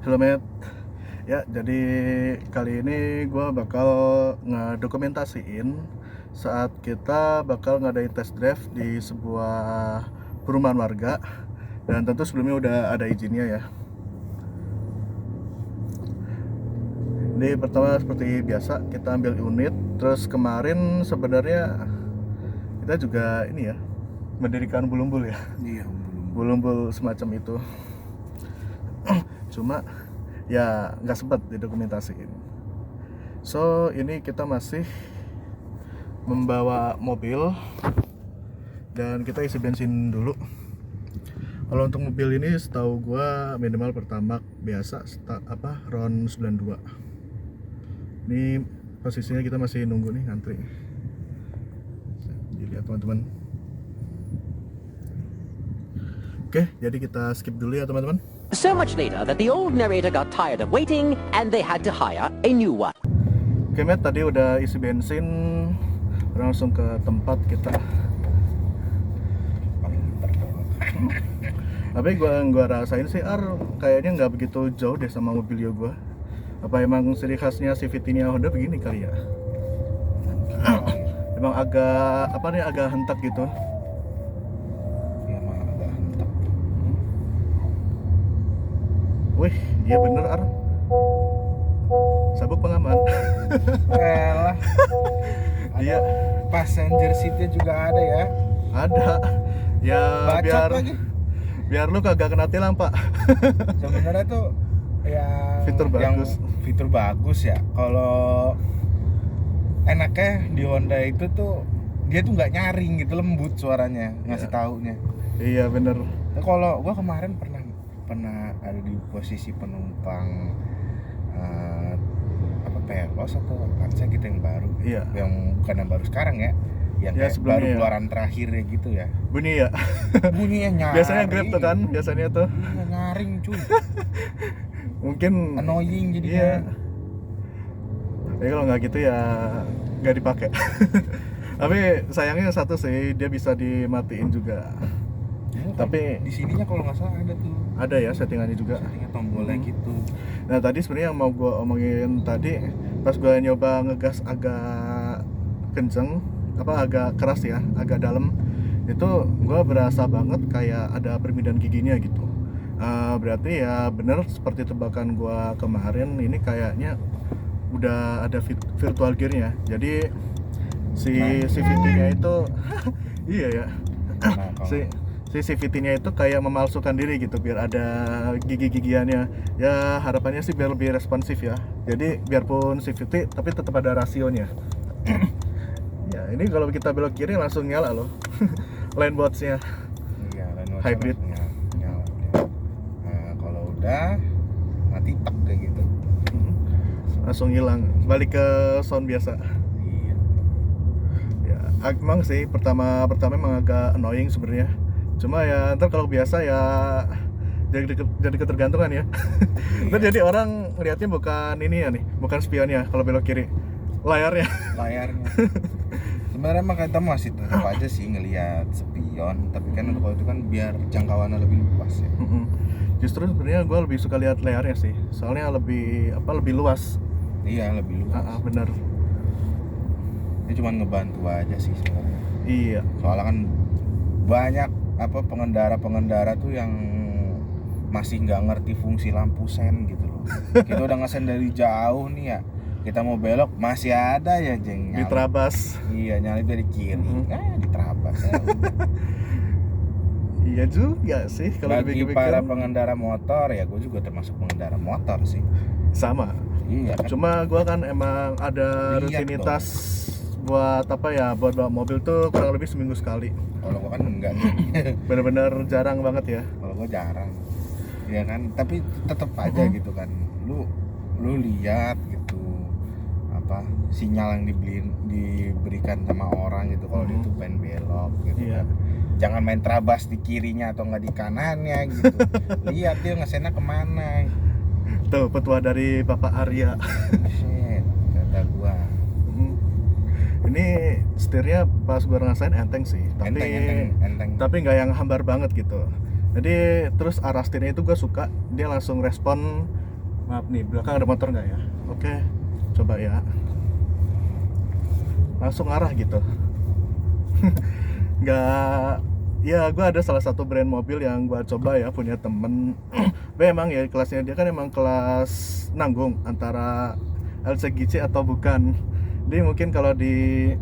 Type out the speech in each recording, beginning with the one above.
Halo ya, jadi kali ini gue bakal ngedokumentasiin saat kita bakal ngadain test drive di sebuah perumahan warga. Dan tentu sebelumnya udah ada izinnya ya. Ini pertama seperti biasa kita ambil unit. Terus kemarin sebenarnya kita juga ini ya, mendirikan bulumbul ya. Iya, Bulumbul semacam itu. Cuma ya nggak sempat didokumentasiin. So ini kita masih membawa mobil dan kita isi bensin dulu. Kalau untuk mobil ini setahu gua minimal pertamax biasa RON 92. Ini posisinya kita masih nunggu nih, ngantri. Dilihat teman-teman. Oke, jadi kita skip dulu ya teman-teman. So much later that the old narrator got tired of waiting and they had to hire a new one. Oke Matt, tadi udah isi bensin, langsung ke tempat kita. Tapi gua rasain sih kayaknya nggak begitu jauh deh sama Mobilio gua. Apa emang ciri khasnya CVT-nya Honda begini kali ya? Emang agak hentak gitu. Wih, iya bener sabuk pengaman. Elah. Iya. Passenger seatnya juga ada ya. Ada. Ya Bacot lagi. Biar lu kagak kena tilang, Pak. Sebenarnya tuh ya fitur bagus ya. Kalau enaknya di Honda itu tuh dia tuh nggak nyaring gitu, lembut suaranya ngasih taunya. Iya bener. Nah, kalau gua kemarin pernah ada di posisi penumpang Veloz atau Avanza gitu yang baru, yang bukan yang baru sekarang ya, yang kayak baru keluaran terakhir ya gitu ya. Bunyinya nyaring. Biasanya Grab tuh kan, biasanya tuh. Iya, nyaring cuy. Mungkin annoying jadinya. Iya. Ya kalau nggak gitu ya nggak dipakai. Tapi sayangnya satu sih, dia bisa dimatiin juga. Tapi di sininya kalau nggak salah ada tuh. Ada ya settingannya juga. Settingan tombolnya gitu. Nah tadi sebenarnya yang mau gue omongin tadi, pas gue nyoba ngegas agak kenceng, agak keras ya, agak dalam, itu gue berasa banget kayak ada permintaan giginya gitu. Berarti ya bener seperti tebakan gue kemarin, ini kayaknya udah ada virtual gearnya. Jadi si CVT-nya itu iya ya. Si CVT-nya itu kayak memalsukan diri gitu biar ada gigi-gigiannya. Ya harapannya sih biar lebih responsif ya. Jadi biarpun CVT tapi tetap ada rasionya. Ya ini kalau kita belok kiri langsung nyala loh. Lane watch-nya. Iya, lane watch hybrid. Nyala. Nah, kalau udah mati tek kayak gitu. Langsung hilang, balik ke sound biasa. Iya. Ya, emang sih pertama emang agak annoying sebenarnya. Cuma ya ntar kalau biasa ya jadi ketergantungan ya. Ntar jadi orang ngeliatnya bukan ini ya nih, bukan spionnya kalau belok kiri, layarnya. Sebenarnya mah kita masih tetap aja sih ngelihat spion, tapi kan kalau itu kan biar jangkauannya lebih luas ya. Justru sebenarnya gue lebih suka lihat layarnya sih, soalnya lebih luas. Iya, lebih luas. Benar. Ini cuma ngebantu aja sih sebenarnya. Iya. Soalnya kan banyak pengendara tuh yang masih nggak ngerti fungsi lampu sen gitu loh. Kita udah ngesen dari jauh nih ya, kita mau belok masih ada ya jeng diterabas. Iya, nyalip dari kiri. Diterabas ya. Iya juga sih kalau bagi para pengendara motor ya, gue juga termasuk pengendara motor sih. Sama. Iya kan? Cuma gue kan emang ada rutinitas buat bawa mobil tuh kurang lebih seminggu sekali. Kalau gue kan enggak nih. Bener-bener jarang banget ya. Kalau gue jarang, ya kan. Tapi tetap aja gitu kan. Lu lihat gitu sinyal yang diberikan sama orang gitu kalau itu pengen belok gitu kan. Jangan main terabas di kirinya atau nggak di kanannya gitu. Lihat dia ngesennya kemana. Tuh petua dari Bapak Arya. Shit, kata gua. Ini setirnya pas gue ngerasain enteng sih, enteng. Tapi nggak yang hambar banget gitu. Jadi terus arah setirnya itu gue suka, dia langsung respon Maaf nih, belakang ada motor nggak ya? Oke, coba ya. Langsung arah gitu. Nggak, ya gue ada salah satu brand mobil yang gue coba ya, punya temen. Memang ya kelasnya dia kan emang kelas nanggung antara LCGC atau bukan. Jadi mungkin kalau di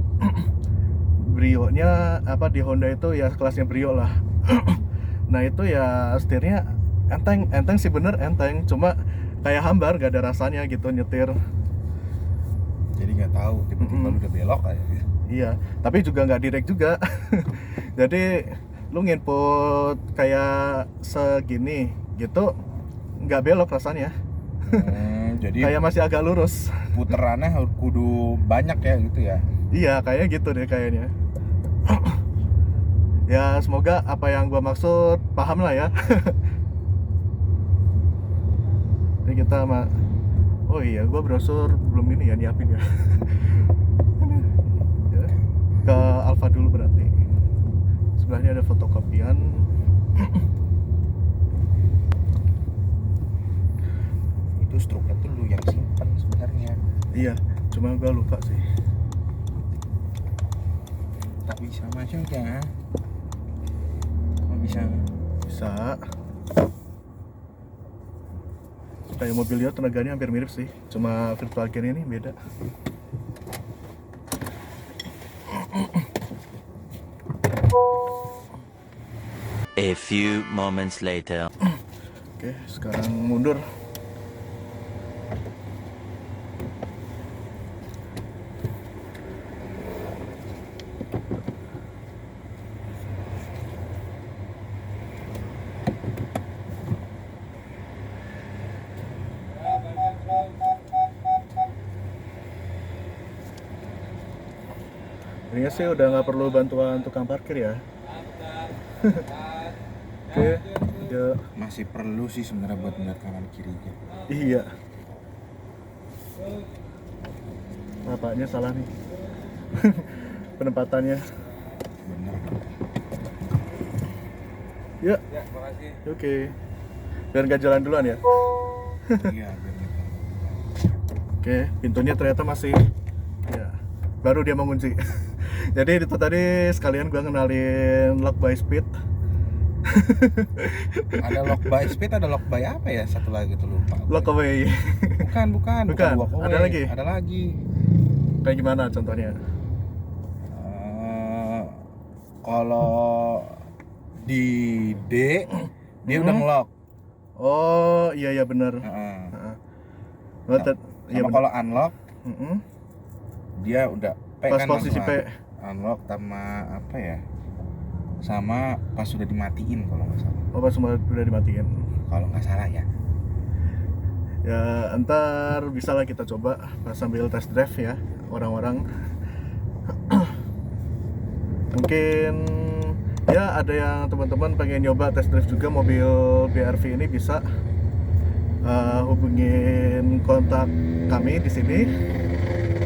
Brio-nya apa di Honda itu ya kelasnya Brio lah. Nah itu ya setirnya enteng sih, bener enteng, cuma kayak hambar, gak ada rasanya gitu nyetir. Jadi nggak tahu tiba-tiba lu udah belok aja gitu. Iya, tapi juga nggak direct juga. Jadi lu nginput kayak segini gitu, nggak belok rasanya. Jadi Kayak masih agak lurus. puterannya kudu banyak ya gitu ya. Iya, kayaknya gitu deh kayaknya. Ya semoga apa yang gua maksud paham lah ya. Ini kita oh iya, gua brosur belum ini ya, nyiapin ya. Ya, ke Alfa dulu berarti. Sebelahnya ada fotokopian. Itu struknya tuh lu yang simpen sebenarnya. Iya, cuma gua lupa sih. Tak bisa masuk ya. Oh, bisa. Kayak mobil Leo tenaganya hampir mirip sih, cuma virtual gear ini beda. A few moments later. Oke, sekarang mundur. Ini sih udah nggak perlu bantuan tukang parkir ya. Oke, ya. Masih perlu sih sebenarnya buat melihat kanan kirinya. Iya. Apanya salah nih? Penempatannya. Bener. Ya. Makasih. Oke. Biar nggak jalan duluan ya. Iya, biar gitu. Oke, pintunya ternyata masih. Ya. Baru dia mengunci. Jadi itu tadi sekalian gua kenalin lock by speed. Ada lock by speed, ada lock by apa ya? Satu lagi tuh lupa. Lock away. Bukan walk away. Ada lagi? Ada lagi. Kayak gimana contohnya? Kalau di D dia udah ngelock. Oh, iya benar. Heeh. Oh, Sama kalau unlock Mm-mm. dia udah P Pas kan posisi langsung P. unlock sama apa ya? Sama pas sudah dimatiin kalau nggak salah. Oh, pas semua udah dimatiin. Kalau nggak salah ya. Ya, ntar bisa lah kita coba pas sambil test drive ya orang-orang. Mungkin ya ada yang teman-teman pengen nyoba test drive juga mobil BRV ini, bisa hubungin kontak kami di sini.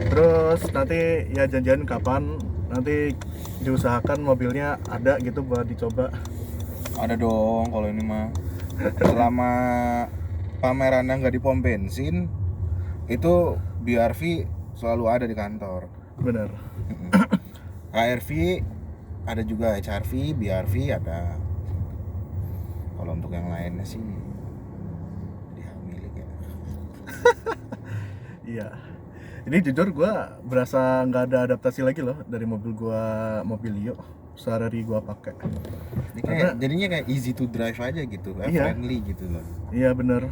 Terus nanti ya janjian kapan, nanti diusahakan mobilnya ada gitu buat dicoba. Ada dong kalau ini mah. Selama pamerannya nggak di pom bensin, itu BRV selalu ada di kantor. Bener. HRV ada juga, HRV, BRV ada. Kalau untuk yang lainnya sih dia milik ya. Iya. Ini jujur gue berasa nggak ada adaptasi lagi loh dari mobil Leo sehari gue pakai. Jadinya kayak easy to drive aja gitu, Iya. friendly gitu loh. Iya bener.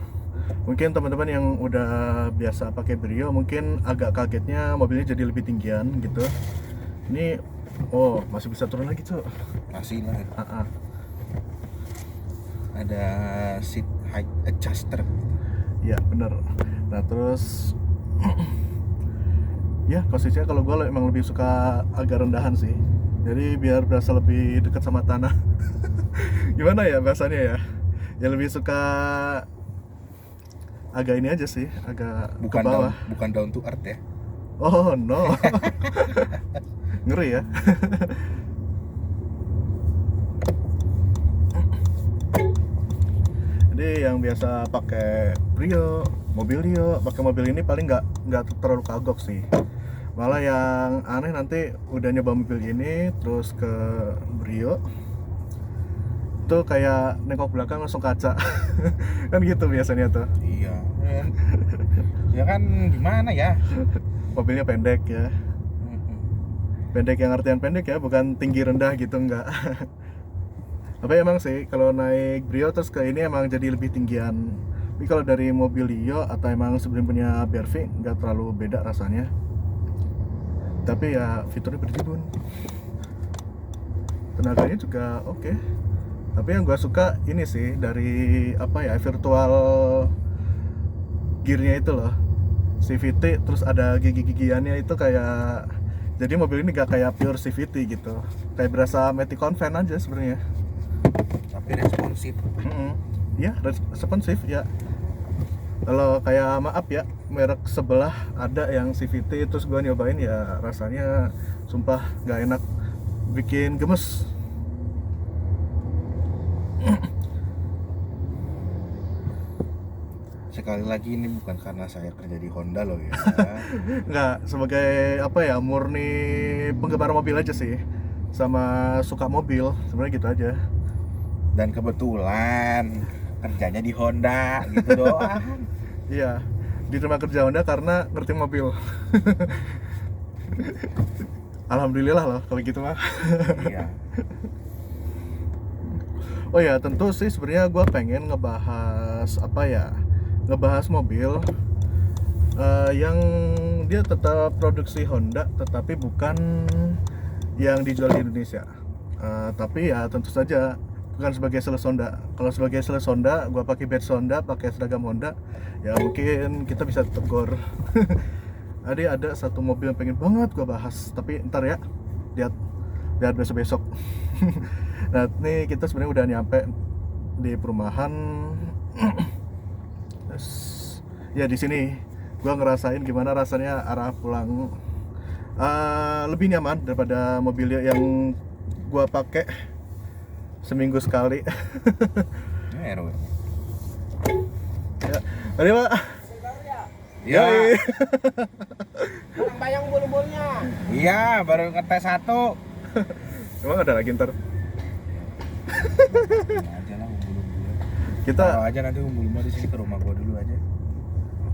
Mungkin teman-teman yang udah biasa pakai Brio mungkin agak kagetnya mobilnya jadi lebih tinggian gitu. Ini masih bisa turun lagi tuh. Masih lah. Ah. Ada seat height adjuster. Iya bener. Nah terus ya posisinya kalau gue emang lebih suka agak rendahan sih. Jadi biar berasa lebih dekat sama tanah. Gimana ya bahasanya ya? Ya lebih suka agak ini aja sih, agak ke bawah. Bukan down to earth ya. Oh no. Ngeri ya. Jadi yang biasa pakai Brio, Mobilio, pakai mobil ini paling nggak terlalu kagok sih. Malah yang aneh nanti udah nyoba mobil ini terus ke Brio, tuh kayak nengok belakang langsung kaca. Kan gitu biasanya tuh. Iya. Ya kan gimana ya? Mobilnya pendek ya. Mm-mm. Pendek yang artian pendek ya, bukan tinggi rendah gitu, enggak. Tapi emang sih kalau naik Brio terus ke ini emang jadi lebih tinggian. Tapi kalau dari Mobilio atau emang sebelumnya BRV nggak terlalu beda rasanya. Tapi ya fiturnya berjibun. Tenaganya juga oke. Tapi yang gua suka ini sih dari apa ya, virtual gearnya itu loh, CVT, terus ada gigi-gigiannya itu kayak, jadi mobil ini gak kayak pure CVT gitu, kayak berasa Matic Convan aja sebenarnya. Tapi responsif. Ya responsif ya. Kalau kayak maaf ya, merek sebelah ada yang CVT terus gua nyobain ya rasanya sumpah gak enak, bikin gemes. Sekali lagi ini bukan karena saya kerja di Honda loh ya. Nggak, sebagai apa ya, murni penggemar mobil aja sih, sama suka mobil sebenarnya gitu aja. Dan kebetulan kerjanya di Honda gitu doang. Iya, diterima kerja Honda karena ngerti mobil. Alhamdulillah loh kalau gitu mah. Iya. Oh ya, tentu sih sebenarnya gue pengen ngebahas apa ya, ngebahas mobil yang dia tetap produksi Honda tetapi bukan yang dijual di Indonesia. Tapi ya tentu saja bukan sebagai sales Honda. Kalau sebagai sales Honda, gue pakai badge Honda, pakai seragam Honda, ya mungkin kita bisa tegur. Ada satu mobil yang pengen banget gue bahas, tapi ntar ya, lihat besok-besok. Nah, ini kita sebenarnya udah nyampe di perumahan. Ya di sini gue ngerasain gimana rasanya arah pulang, lebih nyaman daripada mobil yang gue pakai seminggu sekali. Ya, RW. Ya, mari Pak. Ya. Bayang bulu-bulunya. Iya, baru ngetes satu. Emang ada lagi ntar? Aja lah umbul-umbulnya. Kita Taruh aja nanti umbul-umbul di sini ke rumah gua dulu aja.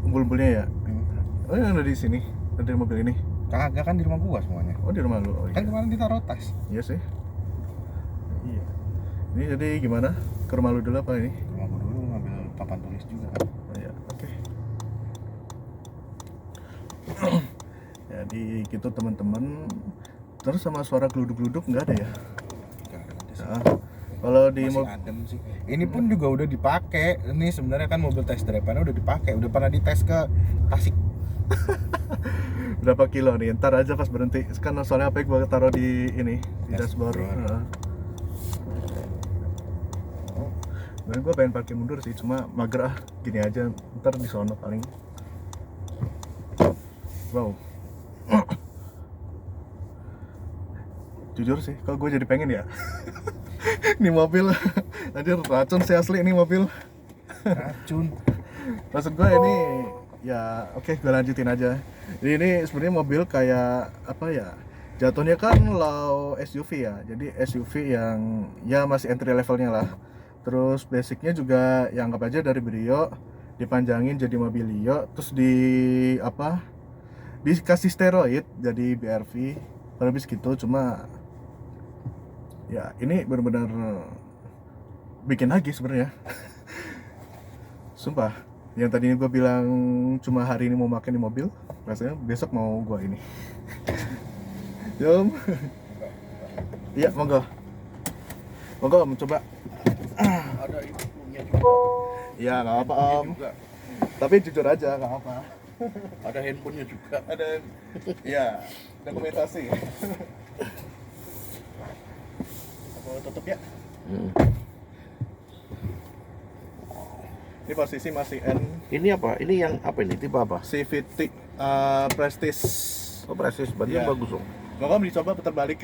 umbul-umbulnya ya. Oh, yang ada di sini, ada di mobil ini. Kagak kan di rumah gua semuanya. Oh, di rumah lu. Oh, iya. Kan kemarin ditaruh tas. Iya sih. Iya. Ini jadi gimana? Ke rumah lu dulu apa ini? Ke rumah gua dulu ngambil papan tulis juga kan. Oh, ya, oke. Jadi gitu teman-teman. Terus sama suara geluduk-geluduk nggak ada ya? Nggak ada sih. Nah, kalau di Masih adem sih. Ini pun juga udah dipakai. Ini sebenarnya kan mobil test drive-nya udah dipakai. Udah pernah dites ke Tasik. berapa kilo nih? Ntar aja pas berhenti. Kan soalnya apa yang gua taruh di ini, di dashboard. Dashboard. Heeh. Sebenarnya gue pengen parkir mundur sih, cuma mager ah, gini aja, ntar di sono paling. Wow. Jujur sih, kok gue jadi pengen ya. Ini mobil, anjir racun sih asli ini mobil. Racun. Maksud gue ini, ya oke, gue lanjutin aja. Jadi ini sebenarnya mobil kayak apa ya? Jatuhnya kan low SUV ya, jadi SUV yang ya masih entry levelnya lah. Terus basicnya juga ya anggap aja dari Brio dipanjangin jadi Mobilio, terus dikasih steroid jadi BRV, kurang lebih segitu. Cuma ya ini benar-benar bikin lagi sebenarnya. Sumpah, yang tadinya gue bilang cuma hari ini mau makan di mobil, rasanya besok mau gue ini. Jom. Iya, monggo. Monggo Om, coba. Ada ibunya juga. Ya nggak apa Om. Juga. Tapi jujur aja nggak apa. Ada handphonenya juga. Ada, ya dokumentasi. Aku tutup ya. Ini posisi masih N Ini apa? Ini yang apa ini? Tipe apa? CVT Prestige. Oh, Prestige, berarti Iya. bagus dong. Monggo dicoba putar balik.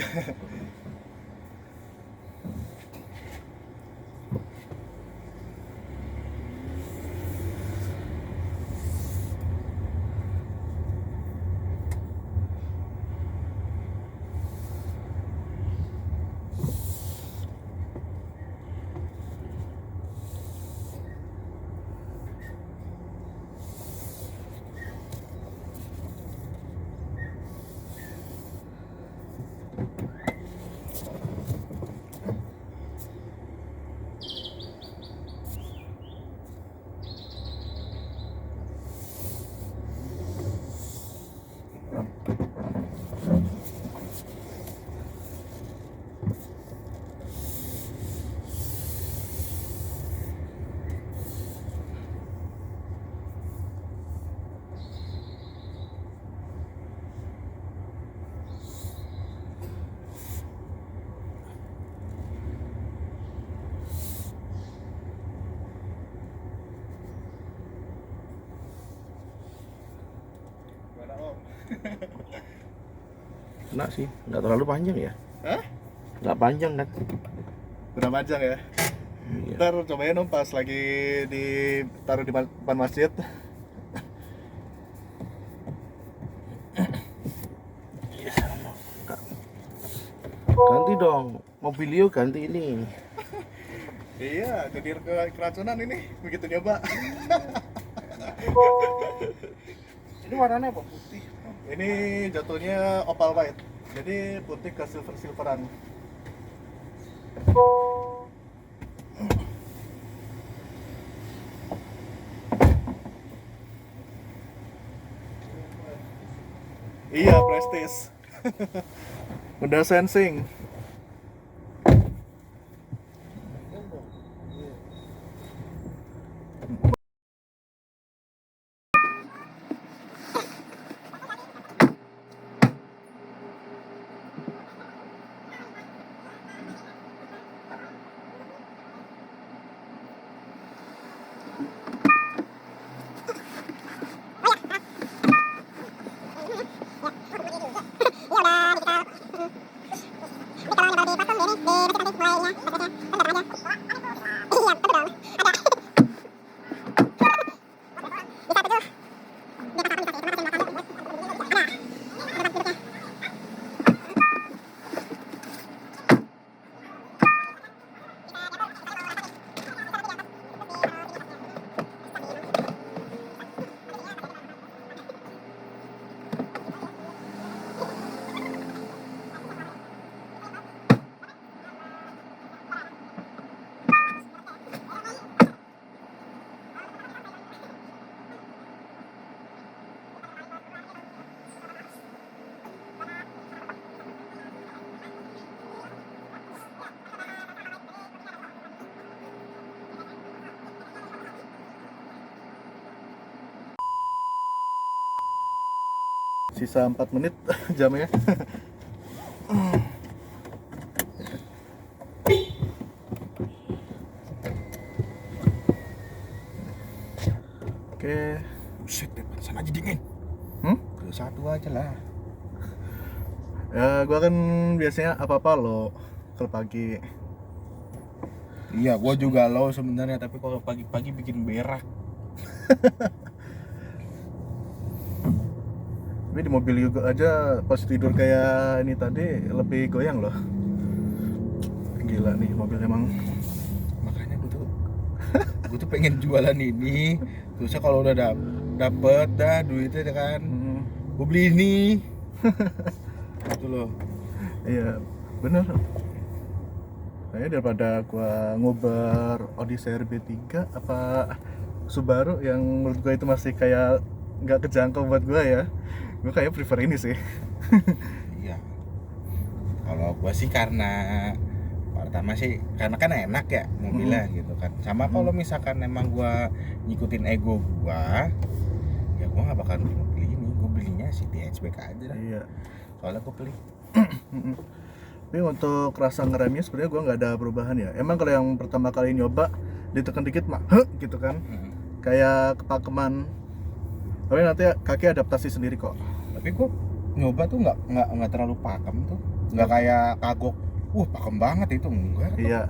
Enggak sih, enggak terlalu panjang ya. Hah? Enggak panjang kan? Udah panjang ya. Iya. Ntar cobain dong pas lagi ditaruh di depan masjid. Ganti dong, mobilio ganti ini. Iya, jadi keracunan ini begitu nyoba. Ini warnanya apa? Putih. Ini jatuhnya opal white. Jadi putih ke silveran. Iya, prestis. Udah sensing. Sisa 4 menit jamnya. Oke. Buset, depan sana aja dingin. Ke satu aja lah. Ya, gua kan biasanya apa-apa lo kalau pagi. Iya, gua juga low sebenarnya, tapi kalau pagi-pagi bikin berak. Tapi di mobil juga aja pas tidur kayak ini tadi lebih goyang loh. Gila nih mobil emang. Makanya gue tuh pengen jualan ini. Terusnya kalau udah dapet dah duitnya kan, gue beli ini. Gitu loh. Iya, bener. Kayaknya daripada gua ngobar Odyssey RB3 apa Subaru yang menurut gua itu masih kayak nggak kejangkau buat gua ya, gua kayak prefer ini sih. Iya. Kalau gue sih karena pertama sih karena kan enak ya mobilnya gitu kan. Sama kalau misalkan emang gue ngikutin ego gue, ya gue nggak bakal beli mobil ini. Gue belinya City Hatchback aja lah. Iya. Soalnya gue beli. Tapi untuk rasa ngeremnya sebenarnya gua nggak ada perubahan ya. Emang kalau yang pertama kali nyoba ditekan dikit mah gitu kan, kayak kepakeman. Tapi nanti kaki adaptasi sendiri kok. Tapi gue nyoba tuh nggak terlalu pakem tuh. Nggak kayak kagok. Pakem banget itu enggak. Iya.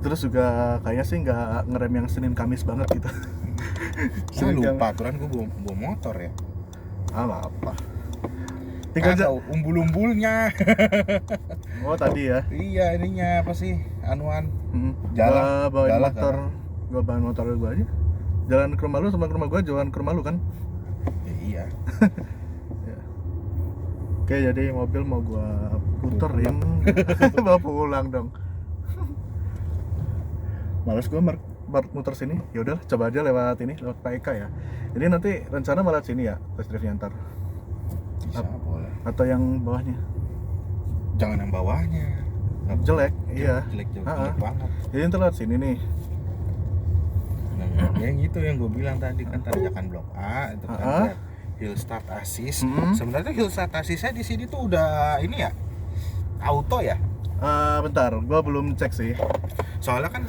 Terus juga kayaknya sih nggak ngerem yang Senin Kamis banget gitu. Saya lupa aturan gue bawa motor ya. Ah, apa? Tinggal Tahu umbul-umbulnya. Oh tadi ya. Iya ininya apa sih anuan. Gua bawain Jalan motor. Gua bawain motor gua aja. Jalan ke rumah lu sama ke rumah gua jalan ke rumah lu kan. Ya, iya. Ya. Oke, jadi mobil mau gua puterin. Bawa pulang dong. Males gua muter sini. Ya udah, coba aja lewat ini, lewat Pak Eka ya. Jadi nanti rencana malah sini ya, test drive-nya ntar. Bisa boleh. Atau yang bawahnya. Jangan yang bawahnya. Jelek, iya. Jelek Ah, ah. banget. Jadi ntar lewat sini nih. Nah, yang itu yang gue bilang tadi kan tanjakan blok A itu kan hill start assist. Sebenarnya hill start assistnya di sini tuh udah ini ya auto ya. Bentar, gua belum cek sih. Soalnya kan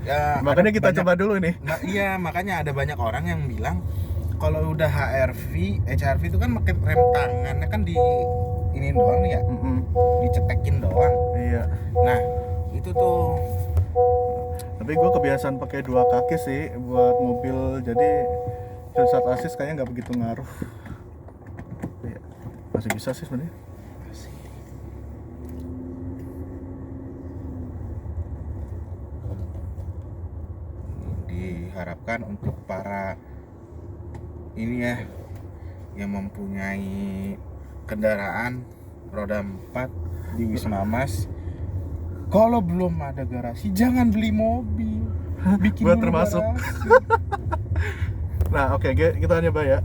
ya Makanya kita banyak, coba dulu nih. iya makanya ada banyak orang yang bilang kalau udah HRV itu kan pakai rem tangannya kan di ini doang nih ya, dicetekin doang. Iya. Nah itu tuh. Tapi gue kebiasaan pakai 2 kaki sih buat mobil, jadi saat asis kayaknya nggak begitu ngaruh. Iya. Masih bisa sih sebenarnya. Diharapkan untuk para ini ya yang mempunyai kendaraan roda 4 di Wisma Mas, kalau belum ada garasi jangan beli mobil, bikin Buat dulu termasuk. garasi. Nah, oke, kita nyoba ya.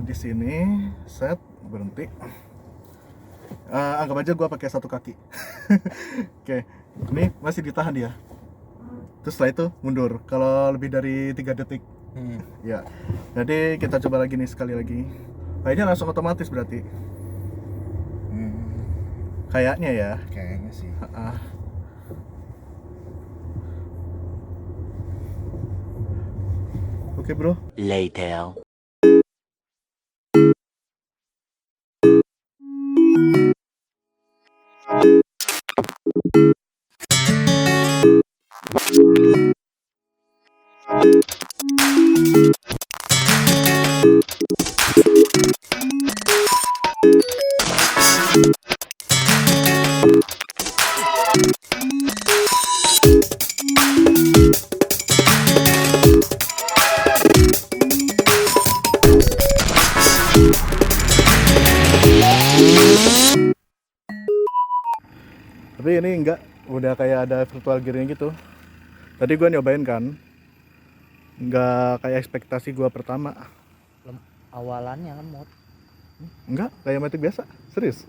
Di sini set berhenti. Anggap aja gua pakai 1 kaki. Oke, ini masih ditahan dia. Terus setelah itu mundur. Kalau lebih dari 3 detik, ya. Jadi kita coba lagi nih sekali lagi. Kayaknya langsung otomatis berarti. Kayaknya ya. Kayaknya sih. Oke, bro. Later. Tapi ini enggak, udah kayak ada virtual gearnya gitu. Tadi gua nyobain kan, enggak kayak ekspektasi gua pertama. Awalannya lemot. Enggak, kayak Matic biasa, serius.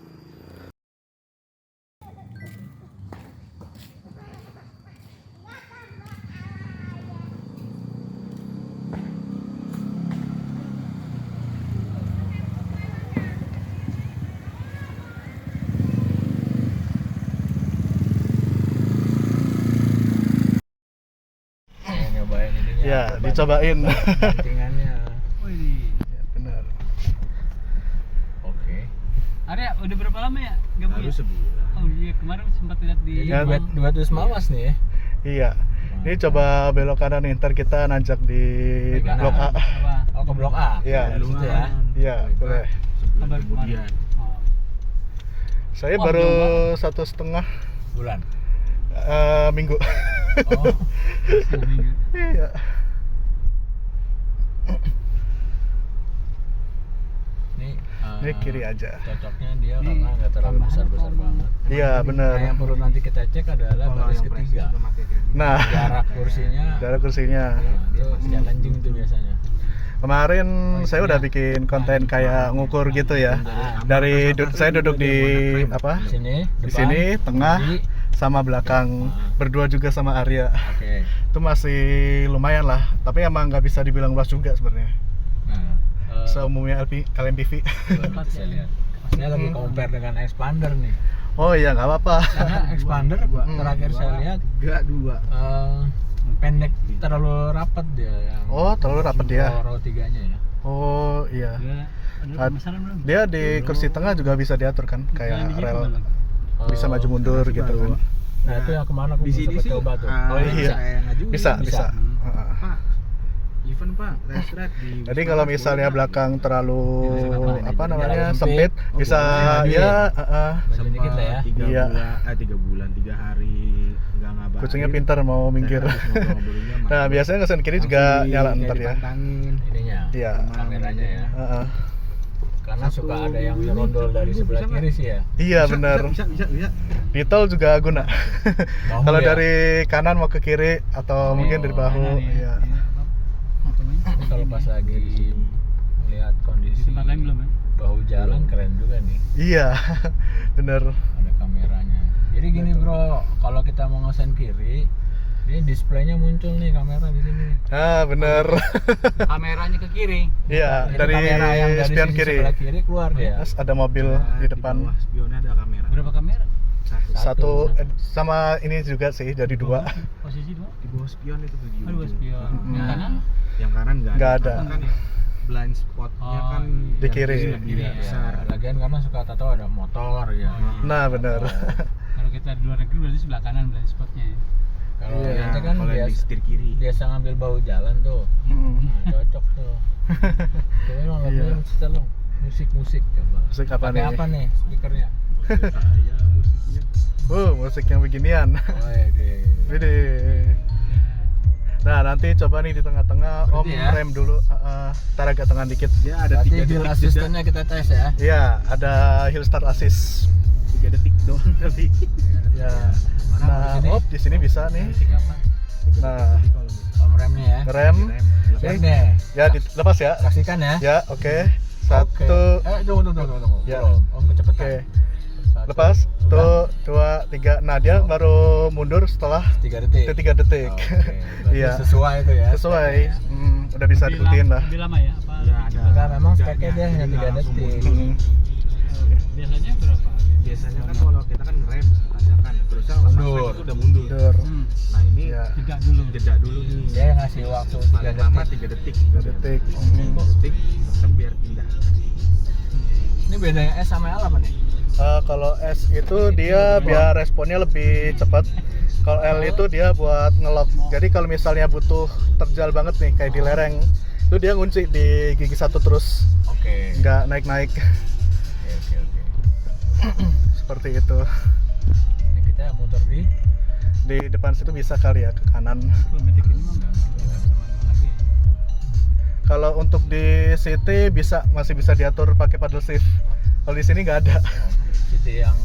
Nyobain ininya. Ya, dicobain. Bantingannya. Ya, benar. Oke. Arya, udah berapa lama ya? Gak Baru sebulan. Oh iya, kemarin sempat lihat di Ya, Duet Wisma Mas nih ya. Iya. Ini coba belok kanan nih, ntar kita nanjak di Pegangan. blok A. Apa? Oh, ke blok A. Iya. Dari situ ya. Iya, boleh. Kabar kemarin. Oh. Saya Wah, baru jauh 1,5 Bulan. minggu. Oh. Seminggu. Iya. Ini kiri aja. Cocoknya dia karena nggak terlalu besar-besar banget. Iya, benar. Nah, yang perlu nanti kita cek adalah baris ketiga. Nah, Jarak kursinya. jarak kursinya. Nah, itu challenging tuh biasanya. Kemarin saya udah bikin konten kayak ngukur gitu ya. Dari saya duduk di apa? Di sini, Di depan, sini, tengah, kiri. sama belakang, berdua juga sama Arya. Oke. Itu masih lumayan lah, tapi emang nggak bisa dibilang luas juga sebenarnya. Nah, Seumumnya LMPV. nanti saya lihat. Saya lagi compare dengan expander nih. Oh iya, nggak apa-apa. Karena expander terakhir saya lihat pendek, terlalu rapat dia yang Oh, terlalu rapat dia. row 3-nya ya. Oh iya. Ada pemasaran belum? Dia di kursi tengah juga bisa diatur kan, kayak Yang di rel. Jepang, Bisa maju mundur gitu kan. Nah, itu yang kemana aku Di sini sempat sih, coba tuh. Oh iya. Bisa. Bisa. Heeh. Pak, event Pak, race track di Jadi kalau misalnya belakang terlalu apa namanya Jalan sempit, sempit, bisa boleh. ya Maju dikit lah ya. 3 Iya. bulan, 3 bulan, 3 hari nggak ngabarin. kucingnya pintar mau minggir. Nah, biasanya ngesen kiri juga nyala ntar ya. Pantangin. Ininya. Iya. Kameranya ya. Heeh. Karena Satu suka ada yang unit, nyerondol dari bisa sebelah nggak? kiri sih ya. Iya benar. Bisa. Di tol juga guna. Bahu Kalau ya? dari kanan mau ke kiri atau mungkin dari bahu, Kanan ya. iya. Ini kalau pas lagi melihat kondisi Tempat lain belum ya? bahu jalan keren juga nih. Iya, bener. Ada kameranya. Jadi gini bro, kalau kita mau ngesen kiri, ini displaynya muncul nih kamera di sini. Ah, bener. Kameranya ke kiri. Iya, Jadi dari kamera yang dari spion sisi kiri. sebelah kiri keluar dia. Terus ada mobil di depan. bawah spionnya ada kamera. Berapa kamera? Satu sama ini juga sih, jadi 2. Posisi 2. Di bawah spion itu tuh di Oh, dua ujung. spion. Mm-mm. Yang kanan? Yang kanan Nggak ada. Kan ya? blind spotnya Oh, kan di kiri. lebih Iya. besar. Lagian karena suka tato ada motor ya. Nah, benar. Kalau kita di luar negeri berarti sebelah kanan blind spotnya ya. Kalau Iya, kita kan kalau yang di setir kiri. biasa ngambil bahu jalan tuh. Mm. Nah, cocok tuh. Coba lo ngambil Iya. setel lo musik coba. Musik apa Pakai nih? apa nih speakernya? Saya musiknya. Musik yang beginian. Oh iya deh. Wede. Nah, nanti coba nih di tengah-tengah Om Berhenti ya? rem dulu. Tar agak tengah dikit. Dia ada Berarti 3 hill detik asistennya kita tes ya. Iya, ada hill start assist. 3 detik doang kali. Ya. Mana Nah, di sini? di sini bisa nih. Musik apa? Nah, Jadi kalau misalnya Om remnya ya. rem. Siap Nih. deh. Ya, dilepas ya. Kasihkan ya. Ya, oke. Oke. Satu. Tunggu. Ya. Belum. Om kecepatan. Oke. Satu. Lepas. Udah. 2, 3. Nah, dia baru mundur setelah 3 detik. 3 detik. Oke. Berarti Iya. sesuai itu ya. Sesuai. Udah bisa dibuktiin lah. Lebih lama ya? Apa? ya ada. Enggak, memang jedanya, speknya dia hanya jadi 3 nggak langsung detik. mundur. Biasanya berapa? Biasanya kan kalau kita kan ngerem tanjakan, terusnya lepas Mundur. rem itu udah mundur. Mundur. Nah ini Ya, Jeda dulu. jeda dulu nih. Dia ngasih waktu 3 Paling lama detik. 3 detik. 3 detik. 3 detik, terus biar pindah. Ini bedanya S sama L apa nih? Kalau S itu dia biar responnya lebih cepat. Kalau L itu dia buat ngelock. Jadi kalau misalnya butuh terjal banget nih kayak di lereng, itu dia ngunci di gigi 1 terus, Oke. nggak naik-naik. Oke. Seperti itu. Ini kita muter Di depan situ bisa kali ya ke kanan. Kalau metik ini mah nggak sama lagi ya. Kalau untuk di city masih bisa diatur pakai paddle shift. Kalau di sini nggak ada. City yang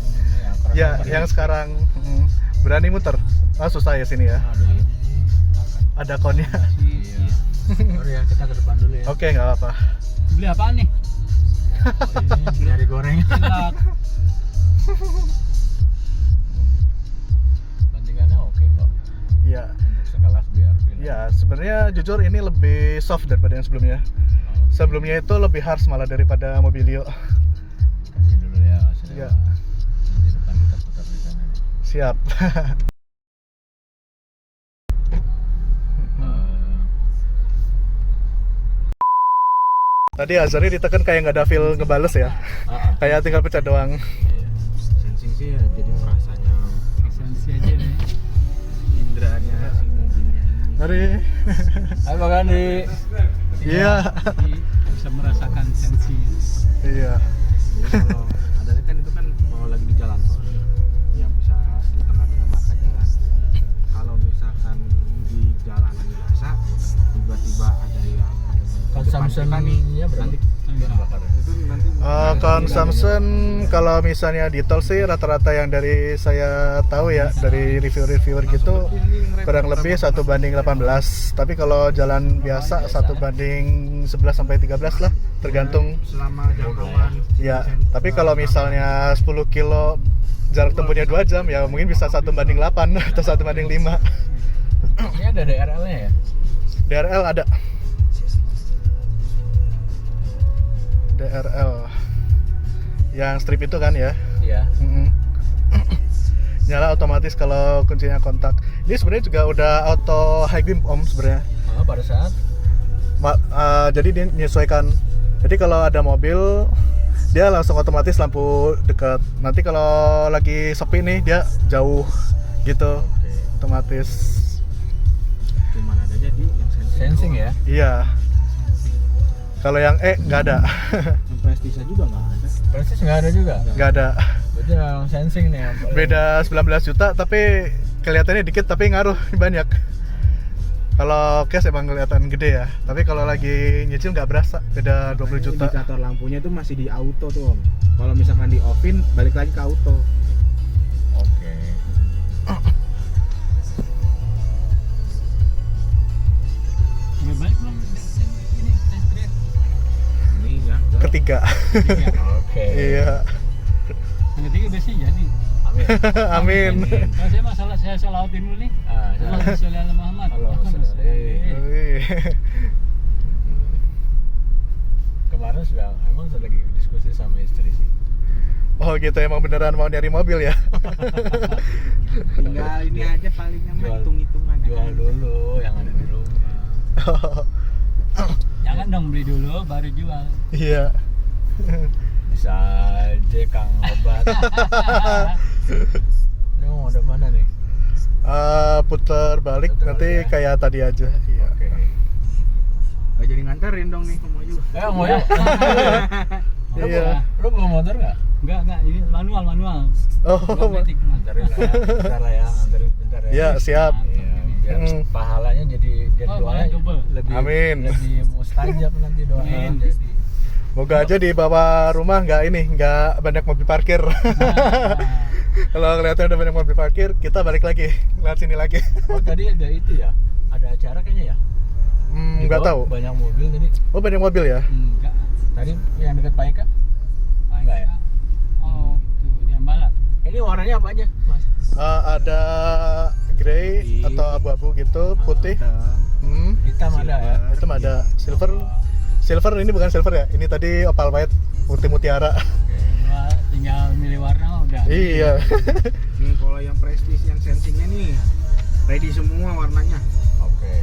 keren Ya, apa yang nih? sekarang berani muter. Susah ya sini ya. Aduh, ini. Ada konnya. Iya. Sorry ya, kita ke depan dulu ya. Oke, nggak apa-apa. Beli apaan nih? Ini nyari goreng. Cilak. Bandingannya oke kok. Iya. Untuk sekelas BRV. Ya, sebenarnya jujur ini lebih soft daripada yang sebelumnya. Sebelumnya itu lebih harsh malah daripada Mobilio. Kasih dulu ya. Iya. Di depan kita putar di sana. Siap. Tadi Azari ditekan kayak nggak ada feel ngebales ya. Kayak tinggal pencet doang. Sensing sih ya jadi merasanya Esensi aja deh. indranya si mobilnya. Mari. Hai Pak Gandhi. Iya. Jadi bisa merasakan sensi. Iya. Jadi kalau adanya kan itu kan kalau lagi di jalan tol nih, yang bisa di tengah-tengah market jalan. Kalau misalkan di jalanan biasa tiba-tiba ada yang Consumption-nya berapa? nanti itu nanti Consumption kalau misalnya di tol sih rata-rata yang dari saya tahu ya dari reviewer gitu kurang lebih 1:18. Tapi kalau jalan biasa 1:11 sampai 13 lah, tergantung. selama jangkauan Ya, tapi kalau misalnya 10 kilo jarak tempuhnya 2 jam ya mungkin bisa 1:8 atau 1:5. Ini ada DRL-nya ya? DRL ada. DRL yang strip itu kan ya. Iya. Nyala otomatis kalau kuncinya kontak. Ini sebenarnya juga udah auto high beam Om sebenarnya. Pada saat Jadi dia menyesuaikan. Jadi kalau ada mobil dia langsung otomatis lampu dekat. Nanti kalau lagi sepi nih dia jauh gitu. Otomatis. cuman ada jadi yang sensing ya? Iya. Kalau yang nggak ada. yang Prestige juga nggak ada. Persis nggak ada juga? Nggak ada. Berarti yang sensing nih yang paling- Beda 19 juta tapi kelihatannya dikit tapi ngaruh banyak. Kalau cash emang kelihatan gede ya, tapi kalau lagi nyicil nggak berasa, beda 20 juta. Indikator lampunya itu masih di auto tuh Om. Kalau misalkan di offin balik lagi ke auto. Oke. Udah balik belum? Ini test drive. Ini yang ke Ketiga. Oke. Iya. Yang ketiga biasanya jadi. Amin. Amin. Kalau saya masalah saya salawutin dulu nih. Allahumma sholli ala Muhammad. Allahumma sholli. Wih. Kemarin emang sudah lagi diskusi sama istri sih. Oh gitu, emang beneran mau nyari mobil ya? tinggal ini aja palingnya mah hitung-hitungan. Jual dulu yang ada di rumah. Ya Jangan dong beli dulu baru jual. Iya. Bisa aja Kang obat. Ini mau ada mana nih? Putar balik Putar nanti balik ya. kayak tadi aja. Iya. Oke. Gak jadi nganterin dong nih ke mau juga. Mau yuk. Iya. Lu bawa motor nggak? Enggak, ini manual. Oh, Automatic. Anterin lah ya. Bentar lah ya, anterin bentar ya. iya siap. Iya, biar pahalanya jadi Oh, doanya double. lebih Amin. lebih mustajab nanti doanya. Amin. Jadi Moga aja di bawah rumah nggak banyak mobil parkir. Kalau kelihatan udah banyak mobil parkir, kita balik lagi, lihat sini lagi. oh tadi ada itu ya, ada acara kayaknya ya. Di Nggak bawah tahu. Banyak mobil tadi. Oh banyak mobil ya? Enggak. Tadi yang dekat Pak Eka. Enggak ya? Oh, itu dia balap. Ini warnanya apa aja, Mas? Ada grey Putih. atau abu-abu gitu, putih. Hitam ada ya. Itu ada silver. Silver ini bukan silver ya? Ini tadi opal white, putih mutiara. Cuma tinggal milih warna udah. Iya. Nih kalau yang prestige yang sensingnya nih ready semua warnanya. Oke.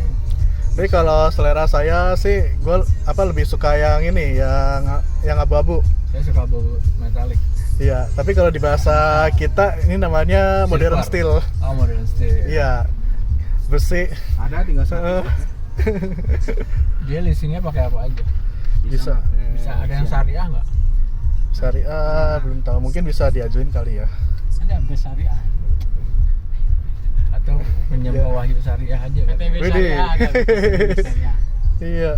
Tapi kalau selera saya sih, gue lebih suka yang ini, yang abu-abu. Saya suka bau metalik. Iya. Tapi kalau di bahasa kita ini namanya modern Silver. steel. Oh, modern steel. Iya. Besi. Ada tinggal satu. Dia leasingnya pakai apa aja? Bisa. Bisa ada yang syariah nggak? Syariah belum tahu, mungkin bisa diajuin kali ya. Ada besariah. Atau menyembah wahyu syariah aja kan? PTB Widih. syariah ada. PTB syariah. Iya.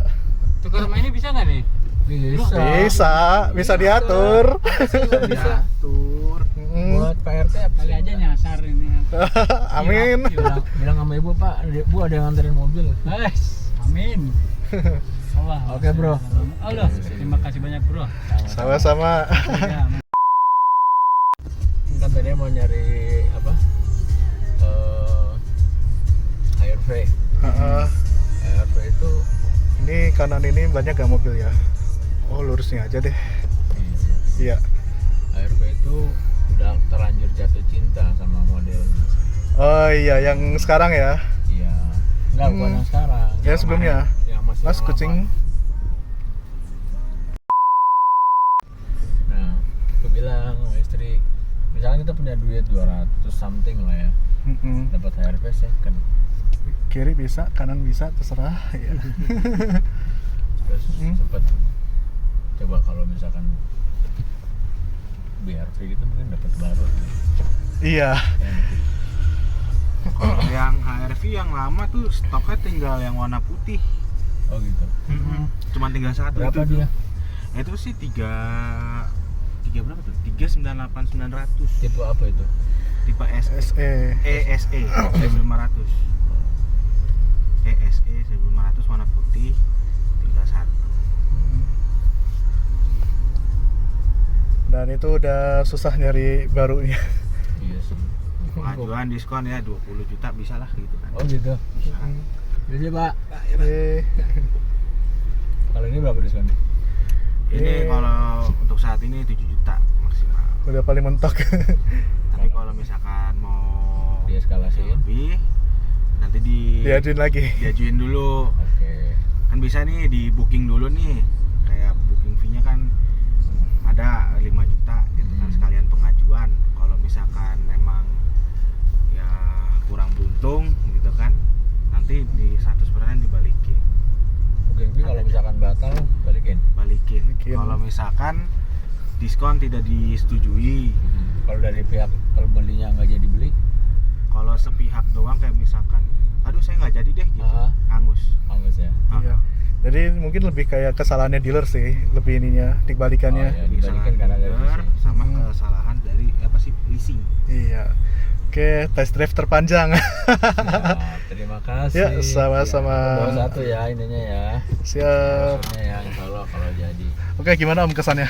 Tukar rumah ini bisa nggak nih? Bisa diatur. Bisa. Tur. Buat Pak RT apa? Kali aja nyasar ini. Amin. Bilang sama ibu, Pak, Bu ada yang nganterin mobil. Amin. Allah. Oke, bro. Allah, terima kasih banyak, bro. Sama-sama. Ya, Kan tadi mau nyari apa? HRV. Heeh. HRV itu Ini kanan ini banyak gak mobil ya? Oh lurusnya aja deh. Iya. HRV itu udah terlanjur jatuh cinta sama model. Oh iya, yang sekarang ya? Iya. Enggak, bukan yang sekarang. Ya, sebelumnya. Yang masih Mas yang kucing. lama. Nah, aku bilang sama istri, misalnya kita punya duit 200 something lah ya, dapat HRV second. Kiri bisa, kanan bisa, terserah. Ya. Terus sempet coba kalau misalkan BRV gitu mungkin dapat baru. Iya. Kalau yang HRV yang lama tuh stoknya tinggal yang warna putih. Oh gitu. Cuma tinggal satu. Berapa itu dia? Itu sih tiga berapa tuh? 398.900. Tipe apa itu? Tipe SE. SE. ESE 1500. ESE 1500 warna putih tinggal satu. Dan itu udah susah nyari barunya. Iya sih. Ajuan diskon ya 20 juta bisa lah gitu kan. Oh gitu. Bisa. Jadi Pak, kalau ini berapa diskon? Ini kalau untuk saat ini 7 juta maksimal. Udah paling mentok. Tapi kalau misalkan mau Dieskalasiin. lebih nanti Diajuin lagi. diajuin dulu. Oke. Kan bisa nih di booking dulu nih. Kayak booking fee-nya kan ada 5 juta gitu kan sekalian pengajuan. Kalau misalkan emang ya kurang beruntung gitu kan, nanti di 100% dibalikin. Oke, tapi kalau misalkan batal balikin. Balikin. Balikin. Kalau misalkan diskon tidak disetujui, Kalau dari pihak pembelinya nggak jadi beli, kalau sepihak doang kayak misalkan, aduh saya nggak jadi deh gitu, angus. angus ya. Iya. Jadi mungkin lebih kayak kesalahannya dealer sih, lebih ininya, dibalikannya. Oh, iya. Dibalikin karena dari dealer leasing. sama kesalahan dari apa sih leasing. Iya. Oke, test drive terpanjang. Ya, terima kasih. Ya, sama-sama. Ya, bawa satu ya ininya ya. Siap. Maksudnya ya, insya Allah kalau jadi Oke, gimana Om kesannya?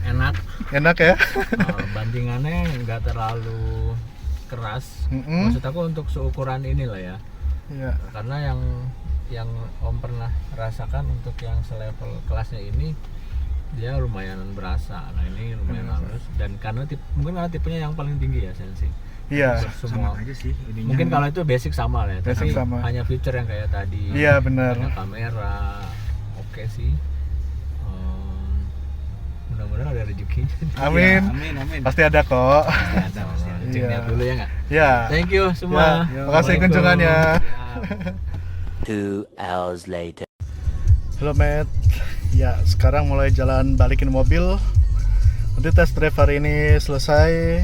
enak. Enak ya? Bandingannya nggak terlalu keras. Mm-mm. Maksud aku untuk seukuran inilah ya. Iya. Karena yang Om pernah rasakan untuk yang selevel kelasnya ini dia lumayan berasa. Nah ini lumayan halus dan karena mungkin karena tipenya yang paling tinggi ya Sensing. Iya. Semua Sama aja sih ininya. mungkin kalau itu basic sama lah ya, Basic tapi sama. hanya feature yang kayak tadi. Iya, benar. Ada kamera. Oke oke sih. Mudah-mudahan ada rezekinya. Amin. Amin. Pasti ada kok. Ada pasti ada. Cek Iya. lihat dulu ya nggak? Ya. Thank you semua. Ya, makasih kunjungannya. Siap. 2 hours later. Halo Matt. Ya, sekarang mulai jalan balikin mobil. Nanti tes drive hari ini selesai.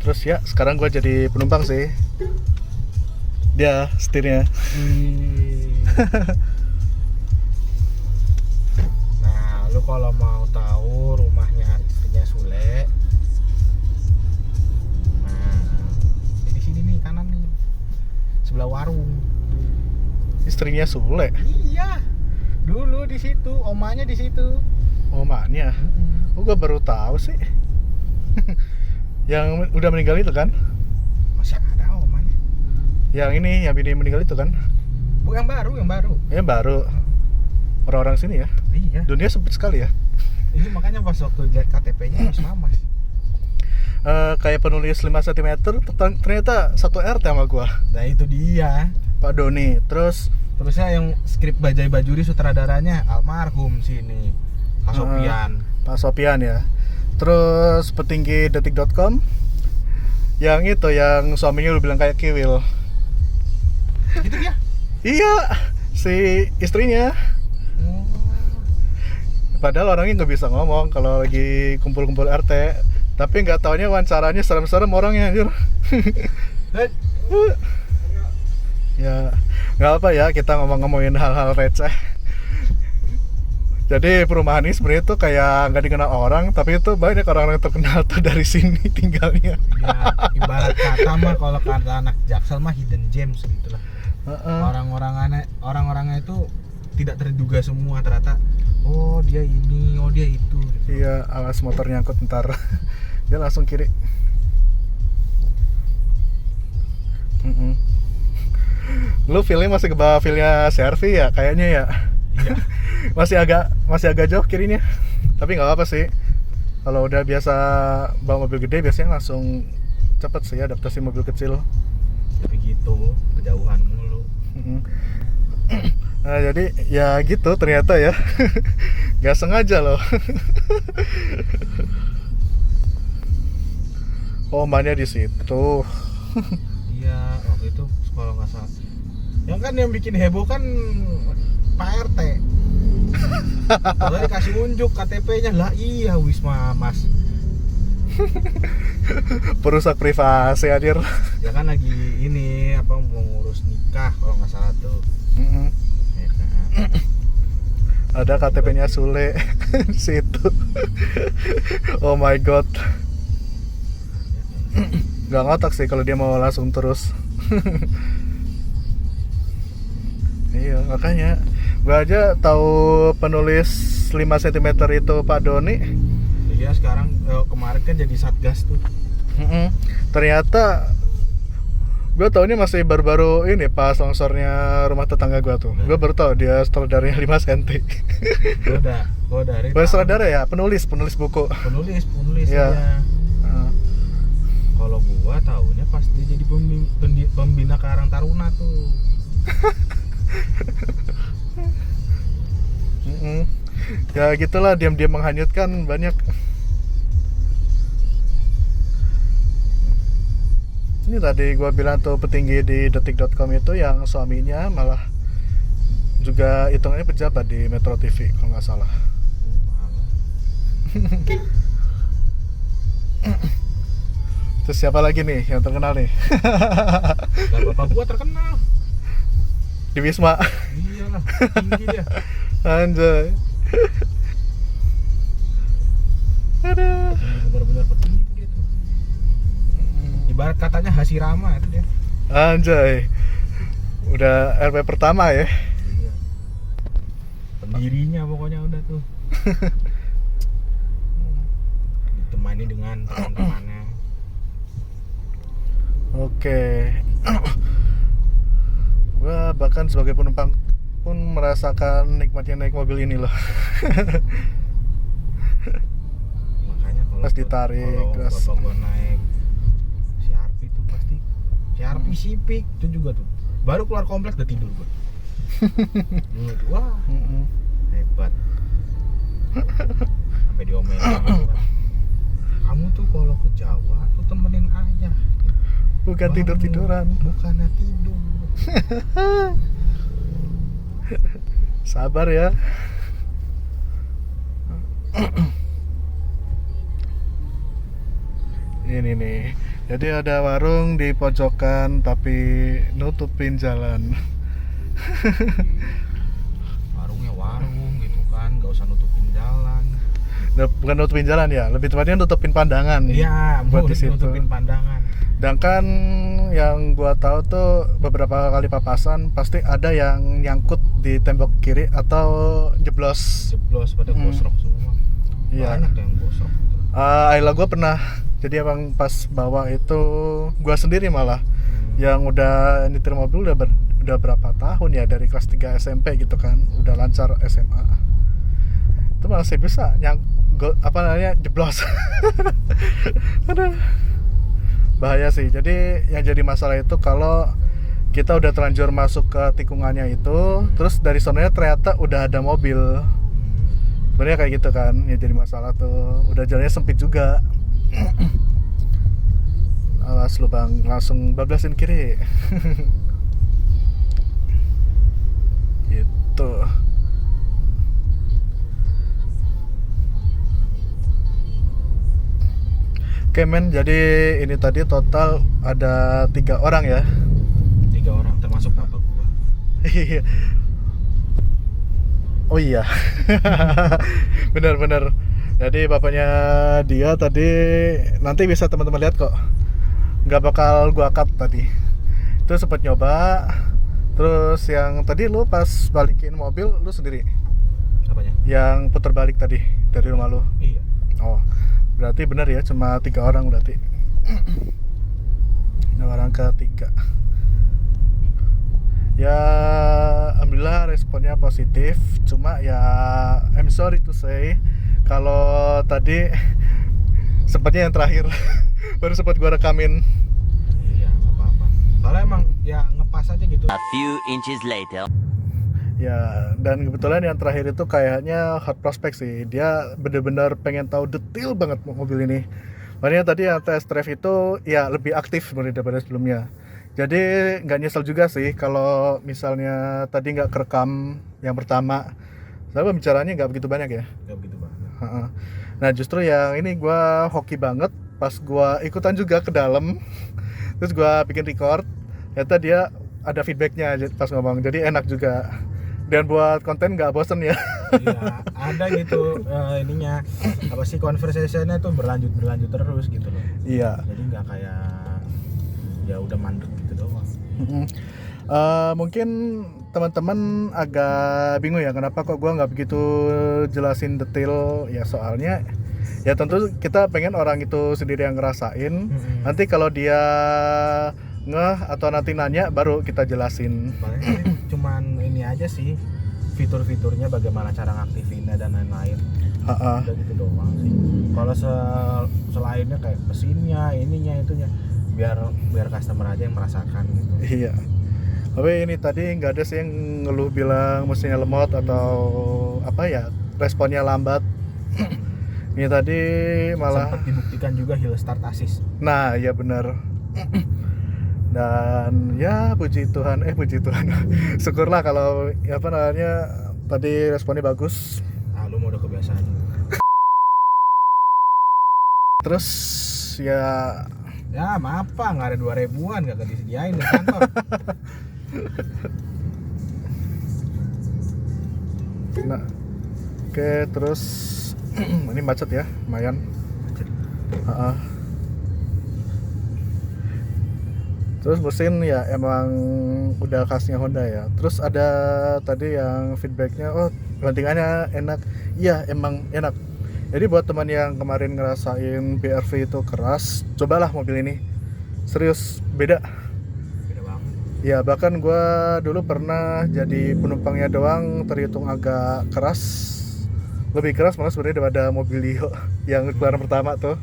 Terus ya, sekarang gue jadi penumpang sih. Dia setirnya. Nah, lu kalau mau tahu rumahnya istrinya Sule, nah di sini nih kanan nih, sebelah warung. Istrinya Sule. Iya, dulu di situ, omanya di situ. Oh, maknya. Oh, gue baru tahu sih. Yang udah meninggal itu kan? Masih ada omanya. Yang ini, yang bini meninggal itu kan? Bu, yang baru. Yang baru. Orang-orang sini ya. Iya. Dunia sempit sekali ya. Ini makanya pas waktu lihat KTP-nya harus mamas. Kayak penulis 5 cm ternyata satu RT sama gua, Nah itu dia. Pak Doni. Terusnya yang skrip Bajai Bajuri sutradaranya almarhum sini, Pak Sopian. Pak Sopian ya. Terus petinggi detik.com. Yang itu yang suaminya lu bilang kayak Kiwil. Itu dia. Iya, si istrinya. Padahal orangnya nggak bisa ngomong kalau lagi kumpul-kumpul RT. Tapi nggak taunya wawancaranya serem-serem orangnya anjir. Ya, nggak apa ya kita ngomongin hal-hal receh. Jadi perumahan ini sebenarnya tuh kayak nggak dikenal orang, tapi itu banyak orang-orang yang terkenal tuh dari sini tinggalnya. Ya, ibarat kata mah kalau kata anak Jaksel mah hidden gems gitu lah. Orang-orangnya itu tidak terduga semua ternyata. Oh dia ini, oh dia itu. Gitu. Iya, alas motor nyangkut ntar. Dia langsung kiri. Lu feelnya masih ke bawah feelnya Servi ya kayaknya ya. Iya. masih agak jauh kirinya. Tapi nggak apa sih. Kalau udah biasa bawa mobil gede biasanya langsung cepet sih adaptasi mobil kecil. Tapi gitu, kejauhan mulu. Nah, jadi ya gitu ternyata ya. Gak sengaja loh. Oh, mainnya di situ. Iya, waktu itu kalau nggak salah. Yang kan yang bikin heboh kan Pak RT. Kalau dikasih unjuk KTP-nya lah, iya Wisma Mas. Perusak privasi hadir. Ya kan lagi ini apa mau ngurus nikah kalau nggak salah tuh. Ya kan? Ada KTP-nya Sule di situ. Oh my god. Gak ngotak sih kalau dia mau langsung terus. Iya makanya gua aja tahu penulis 5 cm itu Pak Doni. Iya sekarang kemarin kan jadi satgas tuh. Ternyata gue taunya masih baru-baru ini pas longsornya rumah tetangga gue tuh. Gue baru tahu dia sutradaranya 5 cm. Gua dari Bukan sutradara ya, penulis buku. Penulis Iya. ya. Kalau gua taunya pas dia jadi pembina Karang Taruna tuh. Ya gitulah diam-diam menghanyutkan banyak. Ini tadi gua bilang tuh petinggi di detik.com itu yang suaminya malah juga hitungannya pejabat di Metro TV kalau nggak salah. Terus siapa lagi nih yang terkenal nih? Lah bapak gua terkenal. Di Wisma. Iyalah, tinggi dia. Anjay. Aduh. Bener-bener petinggi tuh dia tuh. Ibarat katanya Hasirama itu dia. Anjay. Udah RP pertama ya. Iya. Pendirinya pokoknya udah tuh. Ditemani dengan teman-temannya. Oke. Gua bahkan sebagai penumpang pun merasakan nikmatnya naik mobil ini loh. Makanya kalau Pas ditarik, gas. bapak gua naik CRV itu pasti CRV Civic itu juga tuh Baru keluar kompleks udah tidur gue. Wah, hebat. Sampai diomelin gitu kan. Kamu tuh kalau ke Jawa tuh temenin ayah. Bukan Bangun, tidur-tiduran. bukannya tidur. Sabar ya. Ini nih. Jadi ada warung di pojokan tapi nutupin jalan. Warungnya warung gitu kan, nggak usah nutupin jalan. Bukan nutupin jalan ya, lebih tepatnya nutupin pandangan. Iya, buat buat di situ. nutupin pandangan. Sedangkan yang gua tahu tuh beberapa kali papasan pasti ada yang nyangkut di tembok kiri atau jeblos. Jeblos pada gosrok semua. Iya. Banyak yang gosrok gitu. Ayla gua pernah. Jadi emang pas bawa itu gua sendiri malah yang udah nyetir mobil udah berapa tahun ya, dari kelas 3 SMP gitu kan, udah lancar SMA. Itu masih bisa jeblos. Aduh. Bahaya sih. Jadi yang jadi masalah itu kalau kita udah terlanjur masuk ke tikungannya itu, terus dari sononya ternyata udah ada mobil. Sebenarnya kayak gitu kan, ya jadi masalah tuh. Udah jalannya sempit juga. Awas lu bang, langsung bablasin kiri. Gitu. Oke men, jadi ini tadi total ada 3 orang ya. 3 orang termasuk bapak gua. Oh iya. Benar-benar. Jadi bapaknya dia tadi nanti bisa teman-teman lihat kok. Nggak bakal gua cut tadi. Itu sempat nyoba. Terus yang tadi lu pas balikin mobil lu sendiri. Apanya? Yang putar balik tadi dari rumah lu. Iya. Oh. Berarti benar ya, cuma 3 orang berarti. Ini orang ketiga. Ya alhamdulillah responnya positif. Cuma ya I'm sorry to say kalau tadi sempatnya yang terakhir baru sempat gua rekamin. Iya, nggak apa-apa. Soalnya emang ya ngepas aja gitu. A few inches later. Ya, dan kebetulan yang terakhir itu kayaknya hot prospect sih. Dia benar-benar pengen tahu detail banget mobil ini. Makanya tadi yang test drive itu ya lebih aktif sebenarnya daripada sebelumnya. Jadi nggak nyesel juga sih kalau misalnya tadi nggak kerekam yang pertama. Soalnya pembicaraannya nggak begitu banyak ya. Nggak begitu banget. Nah justru yang ini gue hoki banget pas gue ikutan juga ke dalam. Terus gue bikin record. Ternyata dia ada feedbacknya pas ngomong. Jadi enak juga. Dan buat konten nggak bosen ya. Iya, ada gitu ininya apa sih, conversation-nya tuh berlanjut terus gitu loh. Iya. Jadi nggak kayak ya udah mandek gitu doang. Mungkin teman-teman agak bingung ya kenapa kok gue nggak begitu jelasin detail ya, soalnya ya tentu kita pengen orang itu sendiri yang ngerasain. Nanti kalau dia ngeh atau nanti nanya baru kita jelasin. Paling cuman ini aja sih, fitur-fiturnya bagaimana cara ngaktifinnya dan lain-lain. Udah gitu doang sih. Kalau selainnya kayak mesinnya, ininya, itunya, biar customer aja yang merasakan gitu. Iya. Tapi ini tadi nggak ada sih yang ngeluh bilang mesinnya lemot atau apa ya, responnya lambat. Ini tadi malah sempat dibuktikan juga hill start assist. Nah, ya benar. Dan ya puji Tuhan, syukurlah kalau ya apa namanya tadi responnya bagus. Lu mau udah kebiasaan. Terus ya maaf Pak, nggak ada 2.000-an, nggak disediain di kantor. nah, oke, terus ini macet ya, lumayan. Terus mesin ya emang udah khasnya Honda ya. Terus ada tadi yang feedbacknya, oh bantingannya enak. Iya emang enak. Jadi buat teman yang kemarin ngerasain BRV itu keras, cobalah mobil ini. Serius beda. Beda banget. Ya bahkan gue dulu pernah jadi penumpangnya doang, terhitung agak keras. Lebih keras malah sebenarnya daripada mobil Dio yang keluaran pertama tuh.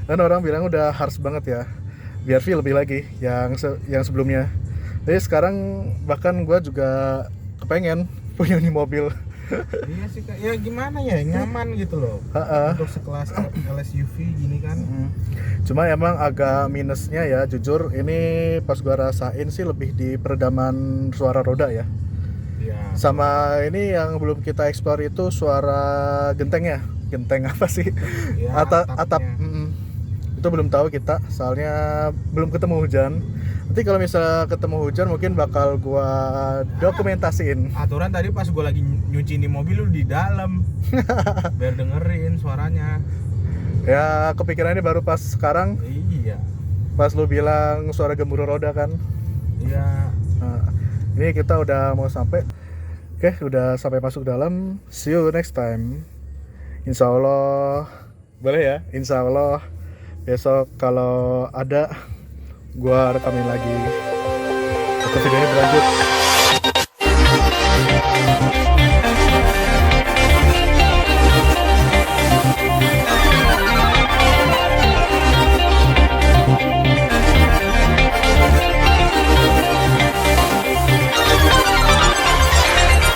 Dan orang bilang udah harsh banget ya. BRV lebih lagi yang sebelumnya. Jadi sekarang bahkan gue juga kepengen punya nih mobil. Iya sih Kak. Ya gimana ya, nyaman gitu loh. Ha-ha. Untuk sekelas LSUV gini kan. Cuma emang agak minusnya ya, jujur ini pas gua rasain sih lebih di peredaman suara roda ya. Iya. Sama ini yang belum kita eksplor itu suara gentengnya. Genteng apa sih? Iya, Atap. atapnya. Itu belum tahu kita, soalnya belum ketemu hujan. Nanti kalau misalnya ketemu hujan mungkin bakal gua dokumentasiin. Aturan tadi pas gue lagi nyuci ini mobil lu di dalam. Biar dengerin suaranya. Ya kepikirannya baru pas sekarang, Iya. pas lu bilang suara gemuruh roda kan. Iya. Nah, ini kita udah mau sampai. Oke, udah sampai masuk dalam. See you next time. Insya Allah, boleh ya? Insya Allah besok kalau ada, gua rekamin lagi. Atau videonya berlanjut.